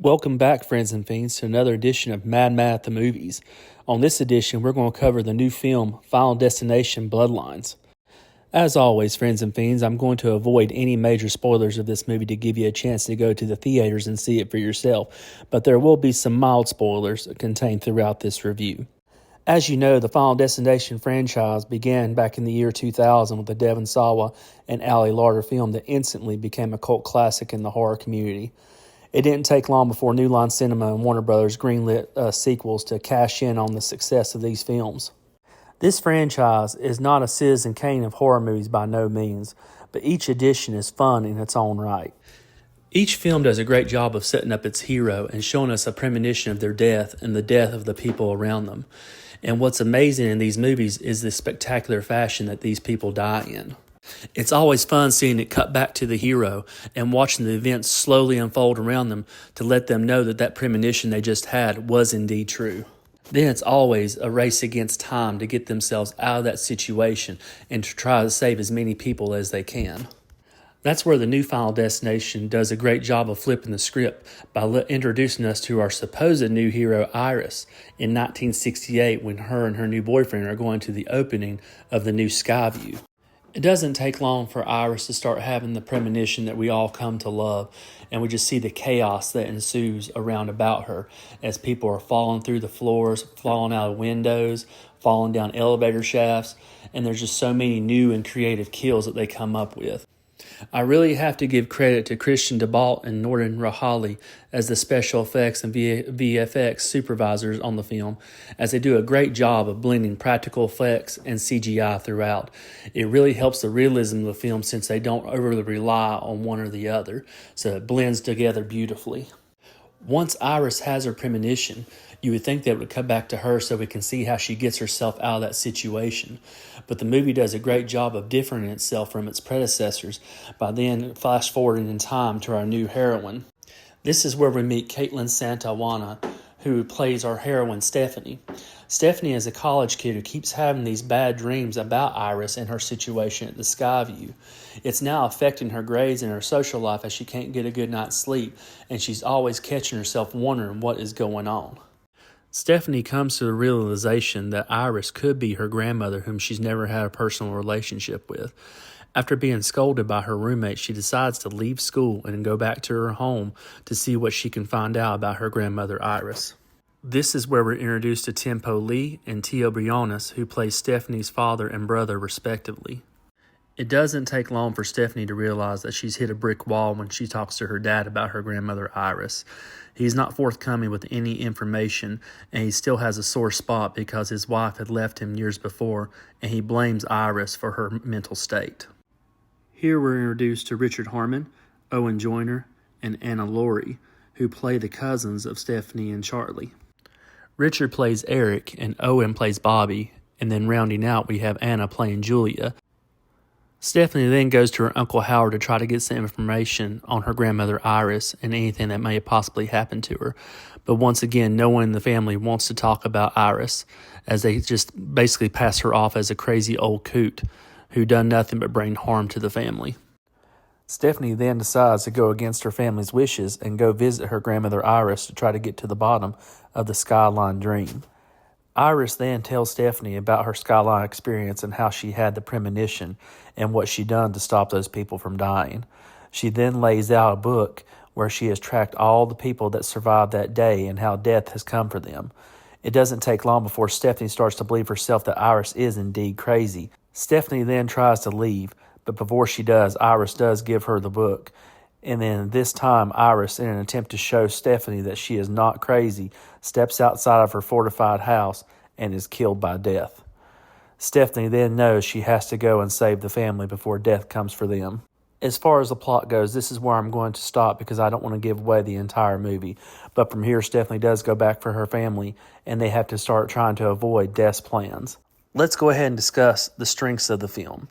Welcome back, friends and fiends, to another edition of Mad Math the Movies. On this edition, we're going to cover the new film, Final Destination Bloodlines. As always, friends and fiends, I'm going to avoid any major spoilers of this movie to give you a chance to go to the theaters and see it for yourself, but there will be some mild spoilers contained throughout this review. As you know, the Final Destination franchise began back in the year 2000 with the Devon Sawa and Ali Larter film that instantly became a cult classic in the horror community. It didn't take long before New Line Cinema and Warner Brothers greenlit sequels to cash in on the success of these films. This franchise is not a Citizen Kane of horror movies by no means, but each edition is fun in its own right. Each film does a great job of setting up its hero and showing us a premonition of their death and the death of the people around them. And what's amazing in these movies is the spectacular fashion that these people die in. It's always fun seeing it cut back to the hero and watching the events slowly unfold around them to let them know that that premonition they just had was indeed true. Then it's always a race against time to get themselves out of that situation and to try to save as many people as they can. That's where the new Final Destination does a great job of flipping the script by introducing us to our supposed new hero Iris in 1968 when her and her new boyfriend are going to the opening of the new Skyview. It doesn't take long for Iris to start having the premonition that we all come to love, and we just see the chaos that ensues around about her as people are falling through the floors, falling out of windows, falling down elevator shafts, and there's just so many new and creative kills that they come up with. I really have to give credit to Christian DeBalt and Norton Rahali as the special effects and VFX supervisors on the film, as they do a great job of blending practical effects and CGI throughout. It really helps the realism of the film since they don't overly rely on one or the other, so it blends together beautifully. Once Iris has her premonition, you would think that it would come back to her so we can see how she gets herself out of that situation. But the movie does a great job of differing itself from its predecessors by then flash forwarding in time to our new heroine. This is where we meet Caitlin Santawana, who plays our heroine Stephanie. Stephanie is a college kid who keeps having these bad dreams about Iris and her situation at the Skyview. It's now affecting her grades and her social life as she can't get a good night's sleep, and she's always catching herself wondering what is going on. Stephanie comes to the realization that Iris could be her grandmother whom she's never had a personal relationship with. After being scolded by her roommate, she decides to leave school and go back to her home to see what she can find out about her grandmother Iris. This is where we're introduced to Tempo Lee and Tio Briones, who play Stephanie's father and brother respectively. It doesn't take long for Stephanie to realize that she's hit a brick wall when she talks to her dad about her grandmother Iris. He's not forthcoming with any information, and he still has a sore spot because his wife had left him years before, and he blames Iris for her mental state. Here we're introduced to Richard Harmon, Owen Joyner, and Anna Laurie, who play the cousins of Stephanie and Charlie. Richard plays Eric, and Owen plays Bobby, and then rounding out we have Anna playing Julia. Stephanie then goes to her Uncle Howard to try to get some information on her grandmother Iris and anything that may have possibly happened to her. But once again, no one in the family wants to talk about Iris, as they just basically pass her off as a crazy old coot who done nothing but bring harm to the family. Stephanie then decides to go against her family's wishes and go visit her grandmother Iris to try to get to the bottom of the Skyline dream. Iris then tells Stephanie about her Skyline experience and how she had the premonition and what she done to stop those people from dying. She then lays out a book where she has tracked all the people that survived that day and how death has come for them. It doesn't take long before Stephanie starts to believe herself that Iris is indeed crazy. Stephanie then tries to leave, but before she does, Iris does give her the book. And then this time, Iris, in an attempt to show Stephanie that she is not crazy, steps outside of her fortified house and is killed by death. Stephanie then knows she has to go and save the family before death comes for them. As far as the plot goes, this is where I'm going to stop because I don't want to give away the entire movie. But from here, Stephanie does go back for her family, and they have to start trying to avoid death's plans. Let's go ahead and discuss the strengths of the film.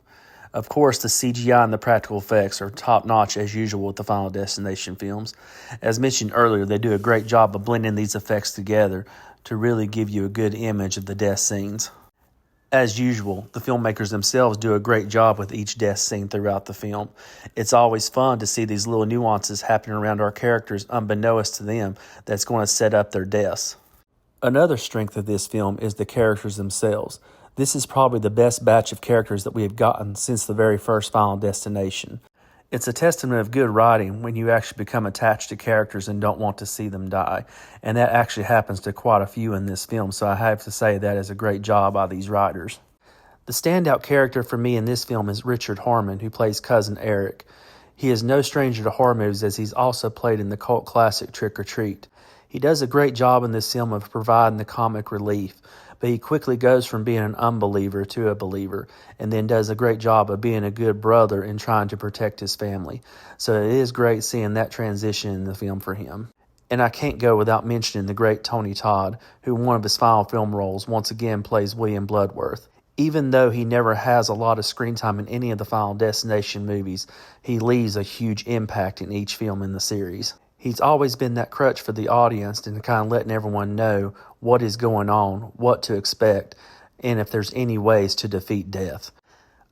Of course, the CGI and the practical effects are top-notch as usual with the Final Destination films. As mentioned earlier, they do a great job of blending these effects together to really give you a good image of the death scenes. As usual, the filmmakers themselves do a great job with each death scene throughout the film. It's always fun to see these little nuances happening around our characters unbeknownst to them that's going to set up their deaths. Another strength of this film is the characters themselves. This is probably the best batch of characters that we have gotten since the very first Final Destination. It's a testament of good writing when you actually become attached to characters and don't want to see them die. And that actually happens to quite a few in this film, so I have to say that is a great job by these writers. The standout character for me in this film is Richard Harmon, who plays Cousin Eric. He is no stranger to horror movies, as he's also played in the cult classic Trick or Treat. He does a great job in this film of providing the comic relief, but he quickly goes from being an unbeliever to a believer, and then does a great job of being a good brother and trying to protect his family. So it is great seeing that transition in the film for him. And I can't go without mentioning the great Tony Todd, who in one of his final film roles once again plays William Bloodworth. Even though he never has a lot of screen time in any of the Final Destination movies, he leaves a huge impact in each film in the series. He's always been that crutch for the audience and kind of letting everyone know what is going on, what to expect, and if there's any ways to defeat death.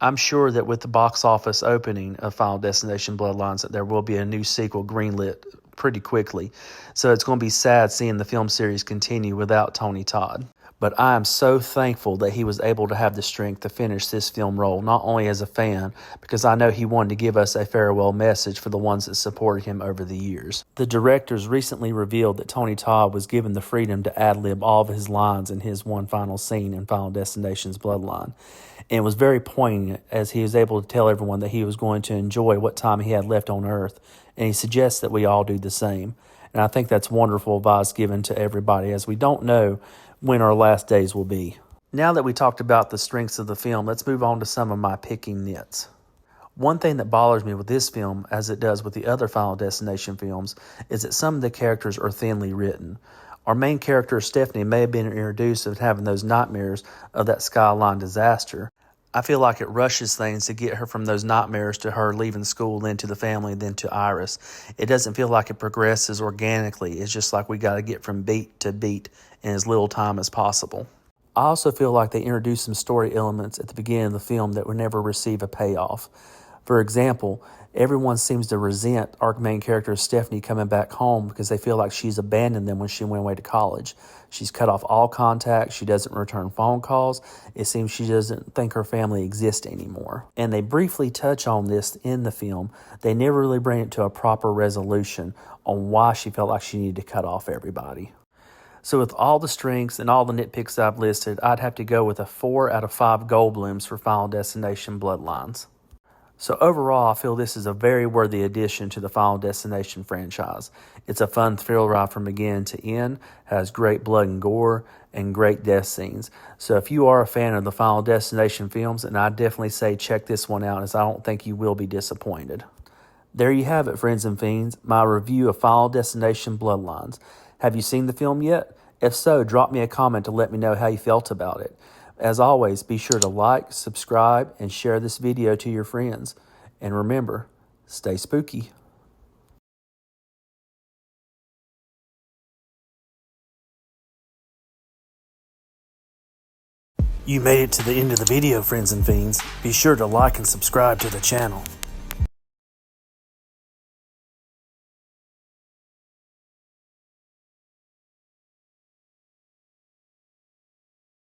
I'm sure that with the box office opening of Final Destination Bloodlines that there will be a new sequel greenlit pretty quickly. So it's going to be sad seeing the film series continue without Tony Todd. But I am so thankful that he was able to have the strength to finish this film role, not only as a fan, because I know he wanted to give us a farewell message for the ones that supported him over the years. The directors recently revealed that Tony Todd was given the freedom to ad-lib all of his lines in his one final scene in Final Destination's Bloodline. And it was very poignant as he was able to tell everyone that he was going to enjoy what time he had left on Earth, and he suggests that we all do the same. And I think that's wonderful advice given to everybody, as we don't know when our last days will be. Now that we talked about the strengths of the film, let's move on to some of my picking nits. One thing that bothers me with this film, as it does with the other Final Destination films, is that some of the characters are thinly written. Our main character, Stephanie, may have been introduced of having those nightmares of that skyline disaster. I feel like it rushes things to get her from those nightmares to her leaving school, then to the family, then to Iris. It doesn't feel like it progresses organically. It's just like we got to get from beat to beat in as little time as possible. I also feel like they introduced some story elements at the beginning of the film that would never receive a payoff. For example, everyone seems to resent our main character Stephanie coming back home because they feel like she's abandoned them when she went away to college. She's cut off all contact. She doesn't return phone calls. It seems she doesn't think her family exists anymore. And they briefly touch on this in the film. They never really bring it to a proper resolution on why she felt like she needed to cut off everybody. So with all the strengths and all the nitpicks I've listed, I'd have to go with a 4 out of 5 Goldblums for Final Destination Bloodlines. So overall, I feel this is a very worthy addition to the Final Destination franchise. It's a fun thrill ride from beginning to end, has great blood and gore, and great death scenes. So if you are a fan of the Final Destination films, then I'd definitely say check this one out, as I don't think you will be disappointed. There you have it, friends and fiends, my review of Final Destination Bloodlines. Have you seen the film yet? If so, drop me a comment to let me know how you felt about it. As always, be sure to like, subscribe, and share this video to your friends. And remember, stay spooky. You made it to the end of the video, friends and fiends. Be sure to like and subscribe to the channel.